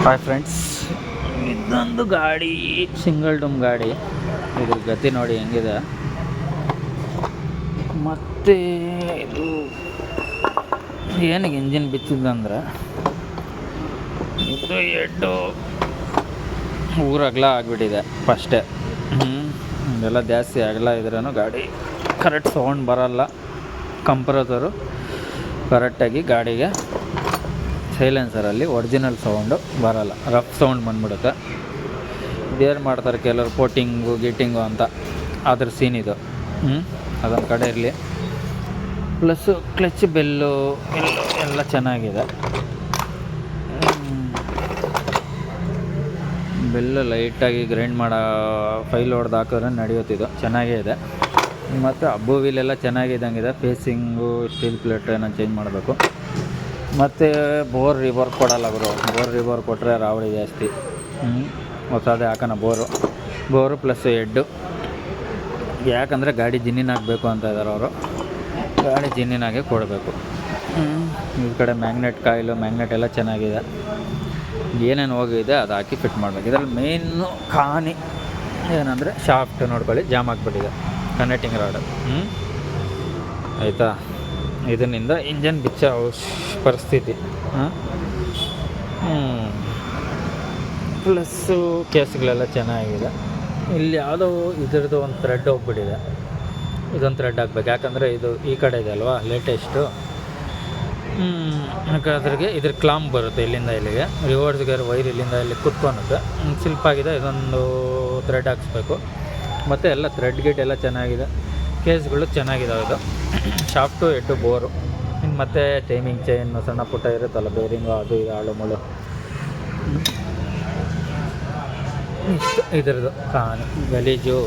Hi friends, ಇದೊಂದು ಗಾಡಿ single ಡೂಮ್ ಗಾಡಿ. ಇದ್ರ ಗತಿ ನೋಡಿ ಹೆಂಗಿದೆ. ಮತ್ತು ಇದು ಏನಿಗೆ ಇಂಜಿನ್ ಬಿಚ್ಚಿದಂದ್ರೆ ಇದು ಎಡ್ಡು ಊರು ಅಗಲ ಆಗಿಬಿಟ್ಟಿದೆ ಫಸ್ಟೇ. ಇದೆಲ್ಲ ಜಾಸ್ತಿ ಅಗಲ ಇದ್ರೂ ಗಾಡಿ ಕರೆಕ್ಟ್ ಸೌಂಡ್ ಬರೋಲ್ಲ. ಕಂಪ್ರೆಸರು ಕರೆಕ್ಟಾಗಿ ಗಾಡಿಗೆ ಸೈಲೆನ್ಸರಲ್ಲಿ ಒರಿಜಿನಲ್ ಸೌಂಡು ಬರೋಲ್ಲ, ರಫ್ ಸೌಂಡ್ ಬಂದ್ಬಿಡುತ್ತೆ. ಬೇರೆ ಮಾಡ್ತಾರೆ ಕೆಲವರು ಕೋಟಿಂಗು ಗೀಟಿಂಗು ಅಂತ, ಅದ್ರ ಸೀನ್ ಇದು. ಅದೊಂದು ಕಡೆ ಇರಲಿ. ಪ್ಲಸ್ಸು ಕ್ಲಚ್ ಬೆಲ್ಲು ಎಲ್ಲ ಚೆನ್ನಾಗಿದೆ. ಬೆಲ್ಲು ಲೈಟಾಗಿ ಗ್ರೈಂಡ್ ಮಾಡೋ ಫೈಲ್ ಹೊಡೆದು ಹಾಕಿದ್ರೆ ನಡೆಯುತ್ತಿದ್ದು ಚೆನ್ನಾಗೇ ಇದೆ. ಮತ್ತು ಅಬ್ಬು ವೀಲೆಲ್ಲ ಚೆನ್ನಾಗಿದ್ದಂಗಿದೆ. ಫೇಸಿಂಗು ಸ್ಟೀಲ್ ಪ್ಲೇಟ್ ಏನೋ ಚೇಂಜ್ ಮಾಡಬೇಕು. ಮತ್ತು ಬೋರ್ ರಿವರ್ ಕೊಡಲ್ಲ ಅವರು. ಬೋರ್ ರಿವರ್ ಕೊಟ್ಟರೆ ರಾವಳಿ ಜಾಸ್ತಿ. ಹೊಸದೇ ಹಾಕೋಣ ಬೋರು ಪ್ಲಸ್ ಹೆಡ್ಡು. ಯಾಕಂದರೆ ಗಾಡಿ ಜಿನ್ನಿನ ಹಾಕಬೇಕು ಅಂತ ಇದ್ದಾರೆ ಅವರು. ಗಾಡಿ ಜಿನ್ನಿನಾಗೆ ಕೊಡಬೇಕು. ಈ ಕಡೆ ಮ್ಯಾಗ್ನೆಟ್ ಕಾಯಿಲು ಮ್ಯಾಗ್ನೆಟ್ ಎಲ್ಲ ಚೆನ್ನಾಗಿದೆ. ಏನೇನು ಹೋಗಿದೆ ಅದು ಹಾಕಿ ಫಿಟ್ ಮಾಡಬೇಕು. ಇದರಲ್ಲಿ ಮೇಯ್ನು ಖಾನಿ ಏನಂದರೆ ಶಾಫ್ಟ್ ನೋಡ್ಕೊಳ್ಳಿ, ಜಾಮ್ ಆಗಿಬಿಟ್ಟಿದೆ ಕನೆಕ್ಟಿಂಗ್ ರಾಡ್. ಆಯಿತಾ, ಇದರಿಂದ ಇಂಜನ್ ಬಿಚ್ಚೋ ಪರಿಸ್ಥಿತಿ. ಪ್ಲಸ್ಸು ಕೇಸ್ಗಳೆಲ್ಲ ಚೆನ್ನಾಗಿದೆ. ಇಲ್ಲಿ ಯಾವುದೋ ಇದ್ರದ್ದು ಒಂದು ಥ್ರೆಡ್ ಹೋಗ್ಬಿಟ್ಟಿದೆ. ಇದೊಂದು ಥ್ರೆಡ್ ಹಾಕ್ಬೇಕು, ಯಾಕಂದರೆ ಇದು ಈ ಕಡೆ ಇದೆ ಅಲ್ವಾ ಲೇಟೆಸ್ಟು. ಯಾಕಂದ್ರಿಗೆ ಇದ್ರ ಕ್ಲಾಂಪ್ ಬರುತ್ತೆ ಇಲ್ಲಿಂದ ಇಲ್ಲಿಗೆ. ರಿವರ್ಸ್ ಗೇರ್ ವೈರ್ ಇಲ್ಲಿಂದ ಇಲ್ಲಿ ಕುತ್ಕೊಳುತ್ತೆ. ಸಿಲ್ಪಾಗಿದೆ, ಇದೊಂದು ಥ್ರೆಡ್ ಹಾಕ್ಸ್ಬೇಕು. ಮತ್ತು ಎಲ್ಲ ಥ್ರೆಡ್ ಗಿಟ್ ಎಲ್ಲ ಚೆನ್ನಾಗಿದೆ. ಕೇಸ್ಗಳು ಚೆನ್ನಾಗಿದ್ದಾವೆ. ಇದು ಶಾಫ್ಟು ಹೆಡ್ಡು ಬೋರು. ಇನ್ನು ಮತ್ತು ಟೈಮಿಂಗ್ ಚೈನ್ ಸಣ್ಣ ಪುಟ್ಟ ಇರುತ್ತಲ್ಲ, ಬೇರಿಂಗು ಅದು ಇದು ಆಳು ಮುಳು ಇಷ್ಟು ಇದರದ್ದು ಖಾನಿ ಗಲೀಜು.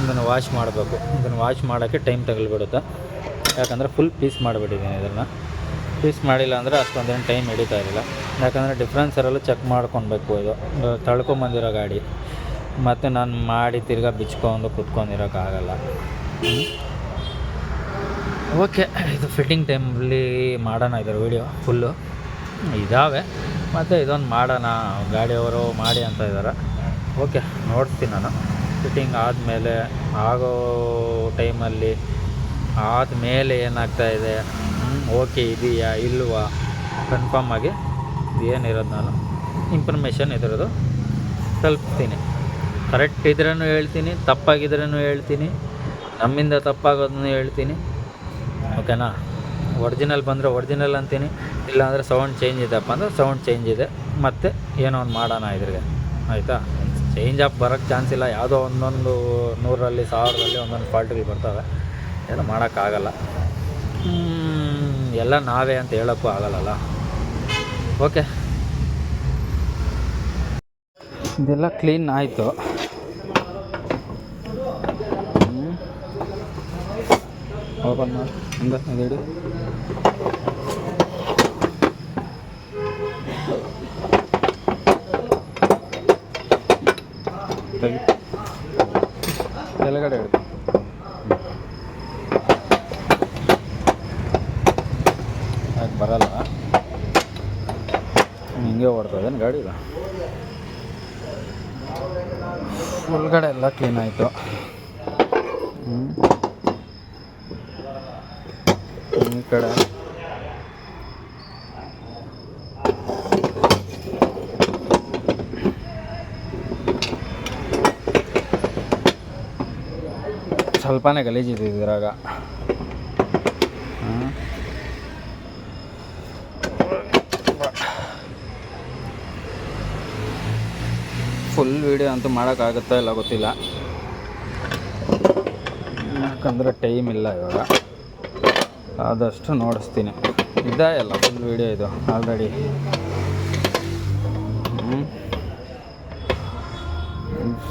ಇದನ್ನು ವಾಶ್ ಮಾಡಬೇಕು. ಇದನ್ನು ವಾಶ್ ಮಾಡೋಕ್ಕೆ ಟೈಮ್ ತಗೊಳ್ಬಿಡುತ್ತೆ. ಯಾಕಂದರೆ ಫುಲ್ ಪೀಸ್ ಮಾಡಿಬಿಟ್ಟಿದ್ದೀನಿ. ಇದನ್ನು ಪೀಸ್ ಮಾಡಿಲ್ಲ ಅಂದರೆ ಅಷ್ಟೊಂದೇನು ಟೈಮ್ ಹಿಡಿತಾ ಇರಲಿಲ್ಲ. ಯಾಕಂದರೆ ಡಿಫ್ರೆನ್ಸರಲ್ಲೂ ಚೆಕ್ ಮಾಡ್ಕೊಳ್ಬೇಕು. ಇದು ತಳ್ಕೊಂಬಂದಿರೋ ಗಾಡಿ, ಮತ್ತು ನಾನು ಮಾಡಿ ತಿರ್ಗಾ ಬಿಚ್ಕೊಂಡು ಕುತ್ಕೊಂಡಿರೋಕ್ಕಾಗಲ್ಲ. ಓಕೆ, ಇದು ಫಿಟ್ಟಿಂಗ್ ಟೈಮಲ್ಲಿ ಮಾಡೋಣ. ಇದರ ವೀಡಿಯೋ ಫುಲ್ಲು ಇದ್ದಾವೆ. ಮತ್ತು ಇದೊಂದು ಮಾಡೋಣ, ಗಾಡಿಯವರು ಮಾಡಿ ಅಂತ ಇದ್ದಾರೆ. ಓಕೆ, ನೋಡ್ತೀನಿ ನಾನು. ಫಿಟ್ಟಿಂಗ್ ಆದಮೇಲೆ ಆಗೋ ಟೈಮಲ್ಲಿ ಆದಮೇಲೆ ಏನಾಗ್ತಾಯಿದೆ, ಓಕೆ ಇದೆಯಾ ಇಲ್ವಾ ಕನ್ಫರ್ಮ್ ಆಗಿ ಏನಿರೋದು ನಾನು ಇನ್ಫಾರ್ಮೇಷನ್ ಇದರದು ತಲುಪ್ತೀನಿ. ಕರೆಕ್ಟ್ ಇದ್ರೂ ಹೇಳ್ತೀನಿ, ತಪ್ಪಾಗಿದ್ರೂ ಹೇಳ್ತೀನಿ, ನಮ್ಮಿಂದ ತಪ್ಪಾಗೋದನ್ನು ಹೇಳ್ತೀನಿ. ಓಕೆನಾ? ಒರಿಜಿನಲ್ ಬಂದರೆ ಒರಿಜಿನಲ್ ಅಂತೀನಿ, ಇಲ್ಲಾಂದರೆ ಸೌಂಡ್ ಚೇಂಜ್ ಇದೆಯಪ್ಪ ಅಂದರೆ ಸೌಂಡ್ ಚೇಂಜ್ ಇದೆ. ಮತ್ತು ಏನೋ ಒಂದು ಮಾಡೋಣ ಇದ್ರಿಗೆ. ಆಯಿತಾ? ಚೇಂಜ್ ಆಗಿ ಬರೋಕ್ಕೆ ಚಾನ್ಸ್ ಇಲ್ಲ. ಯಾವುದೋ ಒಂದೊಂದು 100ರಲ್ಲಿ 1000ರಲ್ಲಿ ಒಂದೊಂದು ಫಾಲ್ಟ್ಗಳು ಬರ್ತವೆ. ಏನೋ ಮಾಡೋಕ್ಕಾಗಲ್ಲ. ಎಲ್ಲ ನಾವೇ ಅಂತ ಹೇಳೋಕ್ಕೂ ಆಗಲ್ಲಲ್ಲ. ಓಕೆ, ಇದೆಲ್ಲ ಕ್ಲೀನ್ ಆಯಿತು. ಓಪನ್ ಮಾಡಿ ಹಂಗೆ ಇಡಿ. ಕೆಳಗಡೆ ಹಿಡಿದು ಯಾಕೆ ಬರಲ್ಲ, ಹಿಂಗೆ ಓಡ್ತದೇನು ಗಾಡಿ. ಇದು ಒಳಗಡೆ ಎಲ್ಲ ಕ್ಲೀನ್ ಆಯಿತು. ಈ ಕಡೆ ಸ್ವಲ್ಪನೇ ಗಲೀಜಿದೆ ಇದ್ರಾಗ. ಫುಲ್ ವೀಡಿಯೋ ಅಂತೂ ಮಾಡೋಕ್ಕಾಗುತ್ತಾ ಇಲ್ಲ ಗೊತ್ತಿಲ್ಲ, ಯಾಕಂದರೆ ಟೈಮ್ ಇಲ್ಲ ಇವಾಗ. ಆದಷ್ಟು ನೋಡಿಸ್ತೀನಿ. ಇದೆ ಎಲ್ಲ ಫುಲ್ ವೀಡಿಯೋ ಇದು ಆಲ್ರೆಡಿ.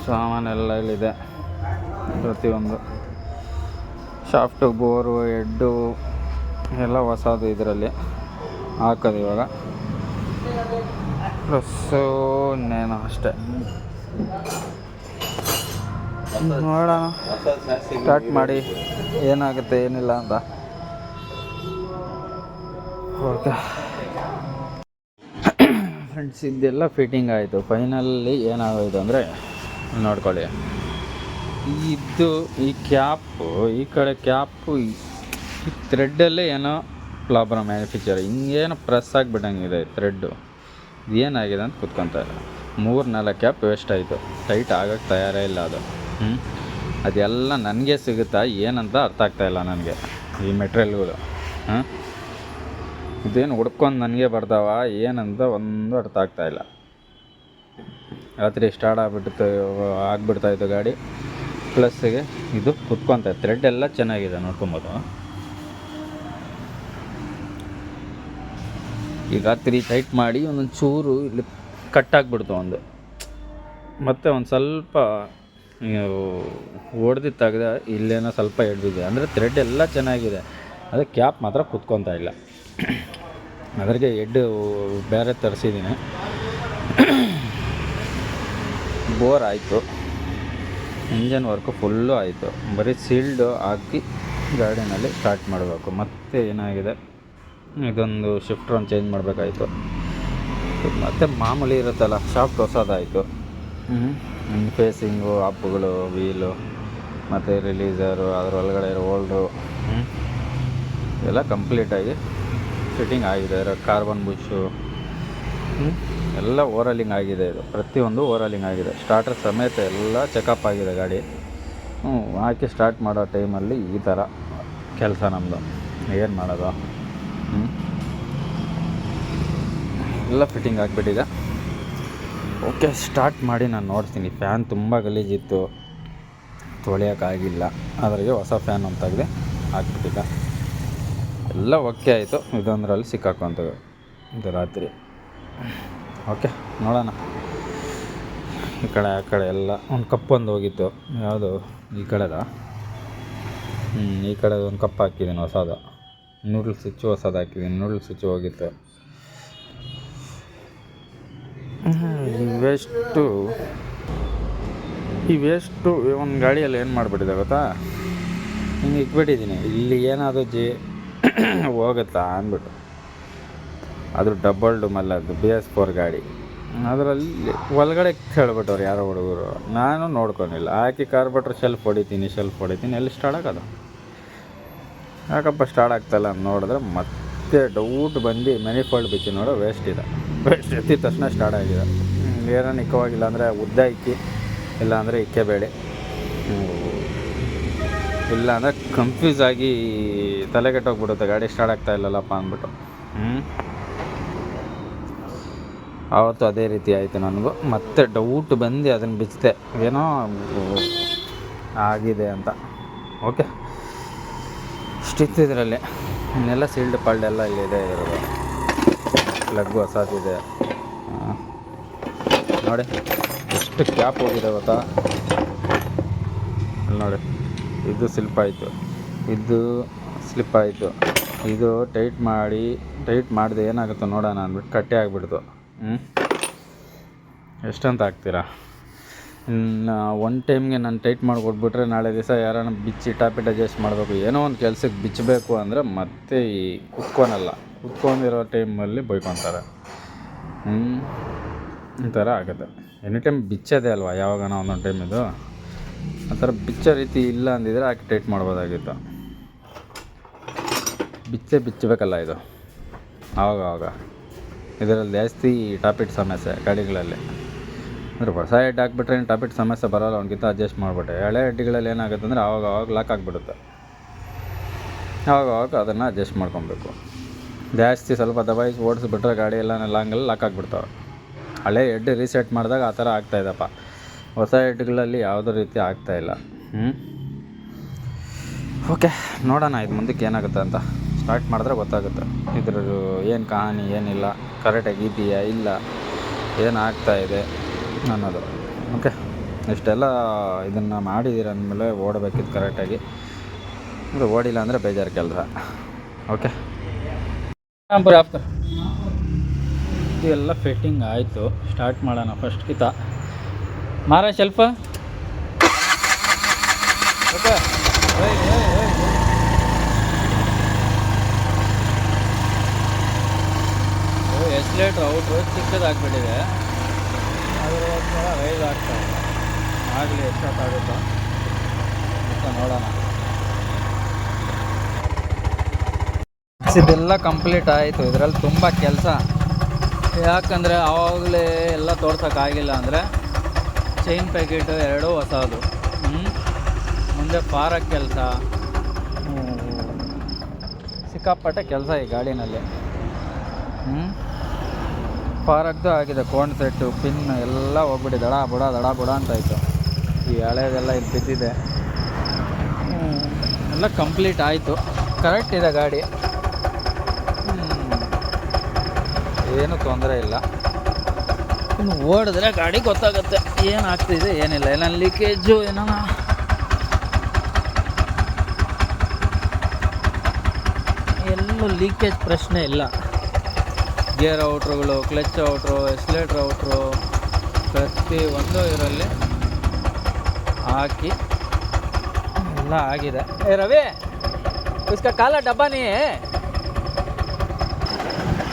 ಸಾಮಾನೆಲ್ಲ ಇಲ್ಲಿದೆ ಪ್ರತಿಯೊಂದು. ಶಾಫ್ಟು ಬೋರು ಹೆಡ್ಡು ಎಲ್ಲ ಹೊಸದು ಇದರಲ್ಲಿ ಹಾಕೋದು ಇವಾಗ. ಪ್ಲಸ್ಸು ಇನ್ನೇನು ಅಷ್ಟೇ. ನೋಡೋಣ, ಸ್ಟಾರ್ಟ್ ಮಾಡಿ ಏನಾಗುತ್ತೆ ಏನಿಲ್ಲ ಅಂತ. ಓಕೆ ಫ್ರೆಂಡ್ಸ್, ಇದೆಲ್ಲ ಫಿಟ್ಟಿಂಗ್ ಆಯಿತು. ಫೈನಲಿ ಏನಾಗೋಯ್ತು ಅಂದರೆ ನೋಡ್ಕೊಳ್ಳಿ, ಇದು ಈ ಕ್ಯಾಪು, ಈ ಕಡೆ ಕ್ಯಾಪು, ಈ ಥ್ರೆಡ್ಡಲ್ಲೇ ಏನೋ ಪ್ರಾಬ್ಲಮ್, ಮ್ಯಾನುಫ್ಯಾಕ್ಚರ್ ಹಿಂಗೇನೋ ಪ್ರೆಸ್ ಆಗಿಬಿಟ್ಟಂಗಿದೆ ಥ್ರೆಡ್ಡು. ಏನಾಗಿದೆ ಅಂತ ಕುತ್ಕೊತಾ ಇಲ್ಲ. 3-4 ಕ್ಯಾಪ್ ವೇಸ್ಟ್ ಆಯಿತು. ಟೈಟ್ ಆಗೋಕ್ಕೆ ತಯಾರೇ ಇಲ್ಲ ಅದು. ಅದೆಲ್ಲ ನನಗೆ ಸಿಗುತ್ತಾ ಏನಂತ ಅರ್ಥ ಆಗ್ತಾಯಿಲ್ಲ ನನಗೆ ಈ ಮೆಟ್ರಿಯಲ್ಗಳು. ಇದೇನು ಹುಡ್ಕೊಂಡು ನನಗೆ ಬರ್ತಾವ ಏನಂತ ಒಂದು ಅರ್ಥ ಆಗ್ತಾಯಿಲ್ಲ. ರಾತ್ರಿ ಸ್ಟಾರ್ಟ್ ಆಗ್ಬಿಡ್ತಾಯಿತ್ತು ಗಾಡಿ. ಪ್ಲಸ್ಸಿಗೆ ಇದು ಕುತ್ಕೊತ ಥ್ರೆಡ್ ಎಲ್ಲ ಚೆನ್ನಾಗಿದೆ ನೋಡ್ಕೊಬೋದು. ಈಗ ರಾತ್ರಿ ಟೈಟ್ ಮಾಡಿ ಒಂದೊಂದು ಚೂರು ಇಲ್ಲಿ ಕಟ್ಟಾಗ್ಬಿಡ್ತು ಒಂದು, ಮತ್ತು ಒಂದು ಸ್ವಲ್ಪ ಹೊಡೆದು ತೆಗ್ದ ಇಲ್ಲೇನೋ ಸ್ವಲ್ಪ ಹಿಡ್ದಿದೆ. ಅಂದರೆ ಥ್ರೆಡ್ ಎಲ್ಲ ಚೆನ್ನಾಗಿದೆ, ಅದು ಕ್ಯಾಪ್ ಮಾತ್ರ ಕುತ್ಕೊತಾ ಇಲ್ಲ. ಅದಕ್ಕೆ ಹೆಡ್ಡು ಬೇರೆ ತರಿಸಿದ್ದೀನಿ. ಬೋರ್ ಆಯಿತು, ಇಂಜನ್ ವರ್ಕು ಫುಲ್ಲು ಆಯಿತು. ಬರೀ ಸೀಲ್ಡು ಹಾಕಿ ಗಾಡಿನಲ್ಲಿ ಸ್ಟಾರ್ಟ್ ಮಾಡಬೇಕು. ಮತ್ತು ಏನಾಗಿದೆ, ಇದೊಂದು ಶಿಫ್ಟ್ರ್ ಒಂದು ಚೇಂಜ್ ಮಾಡಬೇಕಾಯ್ತು. ಮತ್ತು ಮಾಮೂಲಿ ಇರುತ್ತಲ್ಲ ಶಾಫ್ಟ್ ಹೊಸದಾಯಿತು. ಫೇಸಿಂಗು, ಅಪ್ಪುಗಳು, ವೀಲು ಮತ್ತು ರಿಲೀಸರು, ಅದರೊಳಗಡೆ ಇರೋ ಓಲ್ಡು ಎಲ್ಲ ಕಂಪ್ಲೀಟಾಗಿ ಫಿಟ್ಟಿಂಗ್ ಆಗಿದೆ. ಕಾರ್ಬನ್ ಬುಷು ಎಲ್ಲ ಓವರಾಲಿಂಗ್ ಆಗಿದೆ. ಇದು ಪ್ರತಿಯೊಂದು ಓವರಾಲಿಂಗ್ ಆಗಿದೆ. ಸ್ಟಾರ್ಟರ್ ಸಮೇತ ಎಲ್ಲ ಚೆಕಪ್ ಆಗಿದೆ ಗಾಡಿ. ಹಾಕಿ ಸ್ಟಾರ್ಟ್ ಮಾಡೋ ಟೈಮಲ್ಲಿ ಈ ಥರ ಕೆಲಸ ನಮ್ಮದು. ಏನು ಮಾಡೋದು? ಎಲ್ಲ ಫಿಟ್ಟಿಂಗ್ ಆಗಿಬಿಟ್ಟಿದೆ. ಓಕೆ, ಸ್ಟಾರ್ಟ್ ಮಾಡಿ ನಾನು ನೋಡ್ತೀನಿ. ಫ್ಯಾನ್ ತುಂಬ ಗಲೀಜಿತ್ತು, ತೊಳೆಯೋಕ್ಕಾಗಿಲ್ಲ. ಅದ್ರಿಗೆ ಹೊಸ ಫ್ಯಾನ್ ಅಂತ ತೆಗೆದು ಹಾಕ್ಬಿಟ್ಟಿದ್ದ. ಎಲ್ಲ ಓಕೆ ಆಯಿತು. ಇದೊಂದರಲ್ಲಿ ಸಿಕ್ಕಾಕೊಂತವೆ ಇದು ರಾತ್ರಿ. ಓಕೆ, ನೋಡೋಣ. ಈ ಕಡೆ ಆ ಕಡೆ ಎಲ್ಲ ಒಂದು ಕಪ್ಪೊಂದು ಹೋಗಿತ್ತು. ಯಾವುದು ಈ ಕಡೆದ? ಈ ಕಡೆ ಒಂದು ಕಪ್ ಹಾಕಿದ್ದೀನಿ ಹೊಸದು. ನೂಡಲ್ಸ್ ಸ್ವಿಚ್ಚು ಹೊಸದು ಹಾಕಿದ್ದೀನಿ. ನೂಡಲ್ಸ್ ಸ್ವಿಚ್ಚು ಹೋಗಿತ್ತು. ಈ ವೇಸ್ಟು ಒಂದು ಗಾಡಿಯಲ್ಲಿ ಏನು ಮಾಡಿಬಿಟ್ಟಿದೆ ಗೊತ್ತಾ? ಹಿಂಗೆ ಇಟ್ಬಿಟ್ಟಿದ್ದೀನಿ. ಇಲ್ಲಿ ಏನಾದರೂ ಹೋಗುತ್ತಾ ಅಂದ್ಬಿಟ್ಟು. ಅದು ಡಬಲ್ ಡುಮಲ್ಲ, ಅದು BS4 ಗಾಡಿ. ಅದರಲ್ಲಿ ಒಳಗಡೆ ಹೇಳ್ಬಿಟ್ಟವ್ರು ಯಾರೋ ಹುಡುಗರು. ನಾನು ನೋಡ್ಕೊಂಡಿಲ್ಲ. ಹಾಕಿ ಕಾರ್ಬಟ್ರ್ ಶೆಲ್ಫ್ ಹೊಡಿತೀನಿ ಎಲ್ಲಿ ಸ್ಟಾರ್ಟ್ ಆಗೋದು? ಯಾಕಪ್ಪ ಸ್ಟಾರ್ಟ್ ಆಗ್ತಾಯಿಲ್ಲ ಅಂತ ನೋಡಿದ್ರೆ ಮತ್ತೆ ಡೌಟ್ ಬಂದು ಮೆನಿಫೋಲ್ಡ್ ಬಿಚ್ಚಿ ನೋಡೋ ವೇಸ್ಟ್ ಎತ್ತಿದ ತಕ್ಷಣ ಸ್ಟಾರ್ಟ್ ಆಗಿದೆ. ಏನೋ ನಿಕ್ಕವಾಗಿಲ್ಲ ಅಂದರೆ ಉದ್ದ ಇಕ್ಕಿ, ಇಲ್ಲಾಂದರೆ ಇಕ್ಕೆಬೇಡಿ, ಇಲ್ಲಾಂದರೆ ಕನ್ಫ್ಯೂಸ್ ಆಗಿ ತಲೆಗೆಟ್ಟೋಗ್ಬಿಡುತ್ತೆ ಗಾಡಿ ಸ್ಟಾರ್ಟ್ ಆಗ್ತಾ ಇಲ್ಲಲ್ಲಪ್ಪ ಅಂದ್ಬಿಟ್ಟು. ಆವತ್ತು ಅದೇ ರೀತಿ ಆಯಿತು ನನಗೂ. ಮತ್ತೆ ಡೌಟ್ ಬಂದು ಅದನ್ನು ಬಿಚ್ಚಿದೆ, ಏನೋ ಆಗಿದೆ ಅಂತ. ಓಕೆ, ಇಷ್ಟಿತ್ತು ಇದರಲ್ಲಿ. ಇನ್ನೆಲ್ಲ ಸೀಲ್ಡ್ ಪಾಲ್ಡ್ ಎಲ್ಲ ಇಲ್ಲಿದೆ. ಇದರದು ಪ್ಲಗ್ಗು ಹೊಸದಿದೆ ನೋಡಿ. ಎಷ್ಟು ಕ್ಯಾಪ್ ಹೋಗಿದೆ ಗೊತ್ತಾ? ನೋಡಿ, ಇದು ಸ್ಲಿಪ್ ಆಯಿತು, ಇದು ಸ್ಲಿಪ್ ಆಯಿತು. ಇದು ಟೈಟ್ ಮಾಡಿದೆ ಏನಾಗುತ್ತೋ ನೋಡೋಣ ಅಂದ್ಬಿಟ್ಟು ಕಟ್ಟೆ ಆಗಿಬಿಡ್ತು. ಎಷ್ಟಂತ ಹಾಕ್ತೀರಾ? ಒನ್ ಟೈಮ್ಗೆ ನಾನು ಟೈಟ್ ಮಾಡಿಕೊಟ್ಬಿಟ್ರೆ ನಾಳೆ ದಿವಸ ಯಾರನ್ನ ಬಿಚ್ಚಿ ಟಾಪಿಟ್ ಅಡ್ಜಸ್ಟ್ ಮಾಡಬೇಕು. ಏನೋ ಒಂದು ಕೆಲಸಕ್ಕೆ ಬಿಚ್ಚಬೇಕು ಅಂದರೆ ಮತ್ತೆ ಈ ಕುತ್ಕೊಂಡಿರೋ ಟೈಮಲ್ಲಿ ಬೈಕೊತಾರೆ. ಈ ಥರ ಆಗುತ್ತೆ. ಎನಿ ಟೈಮ್ ಬಿಚ್ಚೋದೇ ಅಲ್ವಾ ಯಾವಾಗನ ಒಂದೊಂದು ಟೈಮ್. ಇದು ಆ ಥರ ಬಿಚ್ಚೋ ರೀತಿ ಇಲ್ಲ ಅಂದಿದ್ರೆ ಹಾಕಿ ಟೈಟ್ ಮಾಡ್ಬೋದಾಗಿತ್ತು. ಬಿಚ್ಚಬೇಕಲ್ಲ ಇದು ಆವಾಗ. ಇದರಲ್ಲಿ ಜಾಸ್ತಿ ಟಾಪಿಟ್ ಸಮಸ್ಯೆ ಗಾಡಿಗಳಲ್ಲಿ. ಅಂದರೆ ಹೊಸ ಹೆಡ್ ಹಾಕ್ಬಿಟ್ರೆ ಏನು ಟಾಪಿಟ್ ಸಮಸ್ಯೆ ಬರೋಲ್ಲ, ಅವ್ನಿಗಿಂತ ಅಡ್ಜಸ್ಟ್ ಮಾಡಿಬಿಟ್ಟೆ. ಹಳೆ ಹೆಡ್ಗಳಲ್ಲಿ ಏನಾಗುತ್ತೆ ಅಂದರೆ ಆವಾಗ ಲಾಕ್ ಆಗಿಬಿಡುತ್ತೆ. ಆವಾಗ ಅದನ್ನು ಅಡ್ಜಸ್ಟ್ ಮಾಡ್ಕೊಬೇಕು. ಜಾಸ್ತಿ ಸ್ವಲ್ಪ ದಬಾಯಿಸಿ ಓಡಿಸ್ಬಿಟ್ರೆ ಗಾಡಿ ಎಲ್ಲ ಲಾಂಗಲ್ಲಿ ಲಾಕ್ ಆಗಿಬಿಡ್ತಾವೆ. ಹಳೆ ಹೆಡ್ ರೀಸೆಟ್ ಮಾಡಿದಾಗ ಆ ಥರ ಆಗ್ತಾಯಿದ್ದಪ್ಪ. ಹೊಸ ಹೆಡ್ಗಳಲ್ಲಿ ಯಾವುದೇ ರೀತಿ ಆಗ್ತಾಯಿಲ್ಲ. ಓಕೆ, ನೋಡೋಣ ಇದು ಮುಂದಕ್ಕೆ ಏನಾಗುತ್ತೆ ಅಂತ. ಸ್ಟಾರ್ಟ್ ಮಾಡಿದ್ರೆ ಗೊತ್ತಾಗುತ್ತೆ ಇದ್ರದ್ದು ಏನು ಕಹಾನಿ, ಏನಿಲ್ಲ, ಕರೆಕ್ಟಾಗಿ ಇದೆಯಾ ಇಲ್ಲ, ಏನು ಆಗ್ತಾಯಿದೆ ಅನ್ನೋದು. ಓಕೆ, ಇಷ್ಟೆಲ್ಲ ಇದನ್ನು ಮಾಡಿದ್ದೀರ ಅಂದಮೇಲೆ ಓಡಬೇಕಿತ್ತು ಕರೆಕ್ಟಾಗಿ. ಇದು ಓಡಿಲ್ಲ ಅಂದರೆ ಬೇಜಾರು ಕೆಲಸ. ಓಕೆ, ಇದೆಲ್ಲ ಫಿಟ್ಟಿಂಗ್ ಆಯಿತು. ಸ್ಟಾರ್ಟ್ ಮಾಡೋಣ ಫಸ್ಟ್ ಕಿತ ಮಾರ ಶೆಲ್ಫ. ಓಕೆ, ಎಸ್ಲೇಟ್ ಎಕ್ಸ್ಲೇಟ್ರ್ ಔಟ್ರು ಚಿಕ್ಕದಾಗ್ಬಿಟ್ಟಿದೆ, ಅದರೊಂಥರ ರೈಸ್ ಆಗ್ತಾಯಿಲ್ಲ. ಆಗಲಿ ಎಷ್ಟೊತ್ತಾಗುತ್ತೋ ಅಂತ ನೋಡೋಣ. ಇದೆಲ್ಲ ಕಂಪ್ಲೀಟ್ ಆಯಿತು. ಇದರಲ್ಲಿ ತುಂಬ ಕೆಲಸ, ಯಾಕಂದರೆ ಆವಾಗಲೇ ಎಲ್ಲ ತೋರ್ಸೋಕ್ಕಾಗಿಲ್ಲ. ಅಂದರೆ ಚೈನ್ ಪ್ಯಾಕೆಟು ಎರಡೂ ಹೊಸದು, ಮುಂದೆ ಫಾರಕ್ ಕೆಲಸ, ಸಿಕ್ಕಾಪಟ್ಟೆ ಕೆಲಸ ಈ ಗಾಡಿನಲ್ಲಿ. ಫಾರಕ್ದು ಆಗಿದೆ, ಕೋನ್ ಸೆಟ್ಟು ಪಿನ್ ಎಲ್ಲ ಹೋಗ್ಬಿಟ್ಟು ದಡ ಬುಡ ಅಂತಾಯಿತು. ಈ ಹಳೇದೆಲ್ಲ ಇಲ್ಲಿ ಬಿದ್ದಿದೆ. ಎಲ್ಲ ಕಂಪ್ಲೀಟ್ ಆಯಿತು, ಕರೆಕ್ಟ್ ಇದೆ ಗಾಡಿ, ಏನೂ ತೊಂದರೆ ಇಲ್ಲ. ಇನ್ನು ಓಡಿದ್ರೆ ಗಾಡಿ ಗೊತ್ತಾಗುತ್ತೆ ಏನಾಗ್ತಿದೆ ಏನಿಲ್ಲ. ಏನೋ ಲೀಕೇಜು ಏನೋ ಎಲ್ಲೂ ಲೀಕೇಜ್ ಪ್ರಶ್ನೆ ಇಲ್ಲ. ಗೇರ್ ಔಟ್ರುಗಳು, ಕ್ಲಚ್ ಔಟ್ರು, ಎಕ್ಸ್ಲೇಟ್ರ್ ಔಟ್ರು ಪ್ರತಿಯೊಂದು ಇದರಲ್ಲಿ ಹಾಕಿ ಎಲ್ಲ ಆಗಿದೆ. ए रवि, उसका काला डब्बा नहीं है,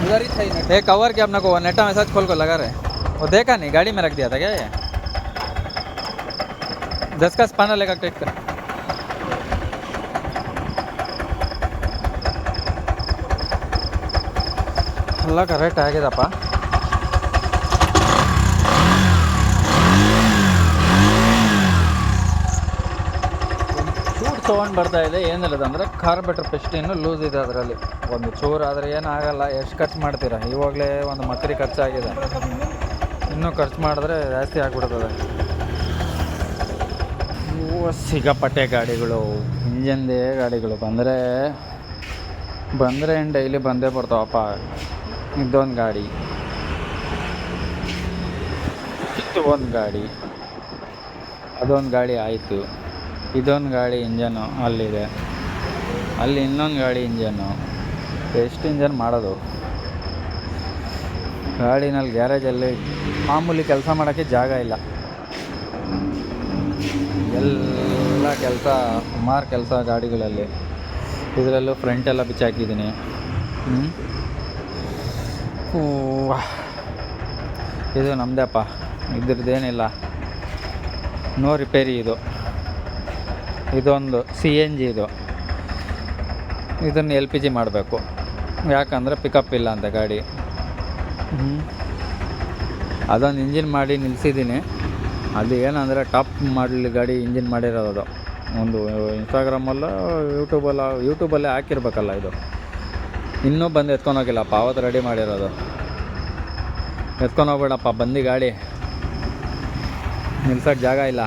उधर ही था ही नेट। कवर क्या अपना को नेटा मैसेज खोल को लगा रहे, वो देखा नहीं, गाड़ी में रख दिया था क्या ये? 10 का स्पानर लेकर टेक कर। ಎಲ್ಲ ಕರೆಕ್ಟ್ ಆಗಿದಪ್ಪ. ಚೂರು ತೊಗೊಂಡು ಬರ್ತಾ ಇದೆ. ಏನಿಲ್ಲದಂದರೆ ಕಾರ್ಬೇಟ್ರ್ ಪಿಸ್ಟಿನ್ನು ಲೂಸ್ ಇದೆ ಅದರಲ್ಲಿ. ಒಂದು ಚೂರು ಆದರೆ ಏನಾಗಲ್ಲ. ಎಷ್ಟು ಖರ್ಚು ಮಾಡ್ತೀರಾ? ಇವಾಗಲೇ ಒಂದು ಮಕ್ಕರಿ ಖರ್ಚಾಗಿದೆ, ಇನ್ನೂ ಖರ್ಚು ಮಾಡಿದ್ರೆ ಜಾಸ್ತಿ ಆಗಿಬಿಡ್ತದೆ. ಇವು ಸಿಕ್ಕಾಪಟ್ಟೆ ಗಾಡಿಗಳು, ಇಂಜನ್ದೇ ಗಾಡಿಗಳು. ಬಂದರೆ ಏನು ಡೈಲಿ ಬಂದೇ ಬರ್ತಾವಪ್ಪ. ಇದೊಂದು ಗಾಡಿ, ಇದು ಒಂದು ಗಾಡಿ, ಅದೊಂದು ಗಾಡಿ ಆಯಿತು. ಇದೊಂದು ಗಾಡಿ ಇಂಜನ್ನು ಅಲ್ಲಿದೆ, ಅಲ್ಲಿ ಇನ್ನೊಂದು ಗಾಡಿ ಇಂಜನ್ನು. ಎಷ್ಟು ಇಂಜನ್ ಮಾಡೋದು ಗಾಡಿನಲ್ಲಿ? ಗ್ಯಾರೇಜಲ್ಲಿ ಮಾಮೂಲಿ ಕೆಲಸ ಮಾಡೋಕ್ಕೆ ಜಾಗ ಇಲ್ಲ. ಎಲ್ಲ ಕೆಲಸ, ಸುಮಾರು ಕೆಲಸ ಗಾಡಿಗಳಲ್ಲಿ. ಇದರಲ್ಲೂ ಫ್ರಂಟೆಲ್ಲ ಬಿಚ್ಚಾಕಿದ್ದೀನಿ. ಇದು ನಮ್ಮದೇಪ್ಪ, ಇದ್ರದ್ದೇನಿಲ್ಲ, ನೋ ರಿಪೇರಿ. ಇದೊಂದು CNG, ಇದನ್ನು LPG ಮಾಡಬೇಕು. ಯಾಕಂದರೆ ಪಿಕಪ್ ಇಲ್ಲ ಅಂತ ಗಾಡಿ. ಅದೊಂದು ಇಂಜಿನ್ ಮಾಡಿ ನಿಲ್ಲಿಸಿದ್ದೀನಿ. ಅದು ಏನಂದರೆ ಟಾಪ್ ಮಾಡಲ್ ಗಾಡಿ ಇಂಜಿನ್ ಮಾಡಿರೋದು. ಒಂದು ಇನ್ಸ್ಟಾಗ್ರಾಮಲ್ಲೋ ಯೂಟ್ಯೂಬಲ್ಲೇ ಹಾಕಿರ್ಬೇಕಲ್ಲ. ಇದು ಇನ್ನೂ ಬಂದು ಎತ್ಕೊಂಡೋಗಿಲ್ಲಪ್ಪ, ಅವತ್ತು ರೆಡಿ ಮಾಡಿರೋದು. ಎತ್ಕೊಂಡೋಗ್ಬೇಡಪ್ಪ, ಬಂದು ಗಾಡಿ ನಿಲ್ಸೋಕ್ಕೆ ಜಾಗ ಇಲ್ಲ.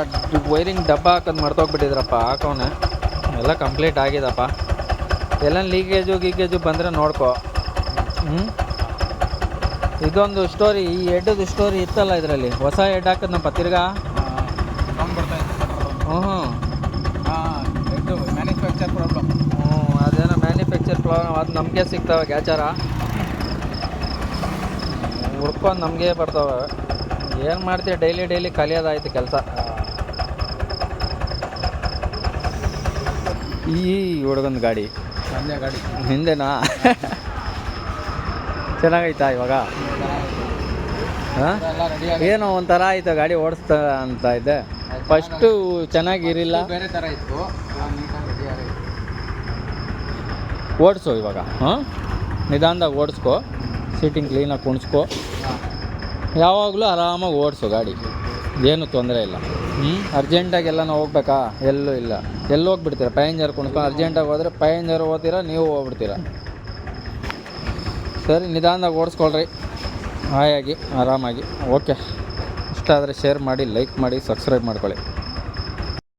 ಅದು ವೈರಿಂಗ್ ಡಬ್ಬ ಹಾಕೋದು ಮರ್ತೋಗ್ಬಿಟ್ಟಿದ್ರಪ್ಪ, ಹಾಕೋನೆ. ಎಲ್ಲ ಕಂಪ್ಲೀಟ್ ಆಗಿದಪ್ಪ. ಎಲ್ಲ ಲೀಕೇಜು ಬಂದರೆ ನೋಡ್ಕೊ. ಇದೊಂದು ಸ್ಟೋರಿ, ಈ ಹೆಡ್ದು ಸ್ಟೋರಿ ಇತ್ತಲ್ಲ ಇದರಲ್ಲಿ. ಹೊಸ ಹೆಡ್ ಹಾಕೋದನಪ್ಪ ತಿರ್ಗಾ. Manufacture problem. ಅದೇನೋ ಮ್ಯಾನುಫ್ಯಾಕ್ಚರ್ ಪ್ರಾಬ್ಲಮ್. ಅದು ನಮಗೆ ಸಿಗ್ತವೆ ಗ್ಯಾಚಾರ, ಹುಡ್ಕೊಂಡು ನಮಗೆ ಬರ್ತವೆ. ಏನು ಮಾಡ್ತೀವಿ, ಡೈಲಿ ಕಲಿಯೋದಾಯ್ತು ಕೆಲಸ. ಈ ಹುಡುಗಂದು ಗಾಡಿ ಹಿಂದೆನಾ ಚೆನ್ನಾಗೈತಾ ಇವಾಗ? ಏನೋ ಒಂಥರ ಆಯಿತು ಗಾಡಿ ಓಡಿಸ್ತಾ ಅಂತ ಇದ್ದೆ. ಫಸ್ಟು ಚೆನ್ನಾಗಿರಿಲ್ಲ, ಬೇರೆ ಥರ ಇತ್ತು. ಓಡಿಸು ಇವಾಗ, ನಿಧಾನದಾಗ ಓಡಿಸ್ಕೊ, ಸೀಟಿಂಗ್ ಕ್ಲೀನಾಗಿ ಕುಣಿಸ್ಕೊ. ಯಾವಾಗಲೂ ಆರಾಮಾಗಿ ಓಡಿಸು ಗಾಡಿ, ಏನೂ ತೊಂದರೆ ಇಲ್ಲ. ಅರ್ಜೆಂಟಾಗಿ ಎಲ್ಲನೂ ಹೋಗ್ಬೇಕಾ? ಎಲ್ಲೂ ಇಲ್ಲ. ಎಲ್ಲಿ ಹೋಗ್ಬಿಡ್ತೀರ? ಪ್ಯಾಸೆಂಜರ್ ಕುಣಿಸ್ಕೊಂಡು ಅರ್ಜೆಂಟಾಗಿ ಹೋದರೆ ಪ್ಯಾಸೆಂಜರ್ ಹೋಗ್ತೀರಾ, ನೀವು ಹೋಗ್ಬಿಡ್ತೀರ. ಸರಿ, ನಿಧಾನದಾಗ ಓಡಿಸ್ಕೊಳ್ರಿ, ಹಾಯಾಗಿ ಆರಾಮಾಗಿ. ಓಕೆ, ಇಷ್ಟ ಆದರೆ ಶೇರ್ ಮಾಡಿ, ಲೈಕ್ ಮಾಡಿ, ಸಬ್ಸ್ಕ್ರೈಬ್ ಮಾಡ್ಕೊಳ್ಳಿ.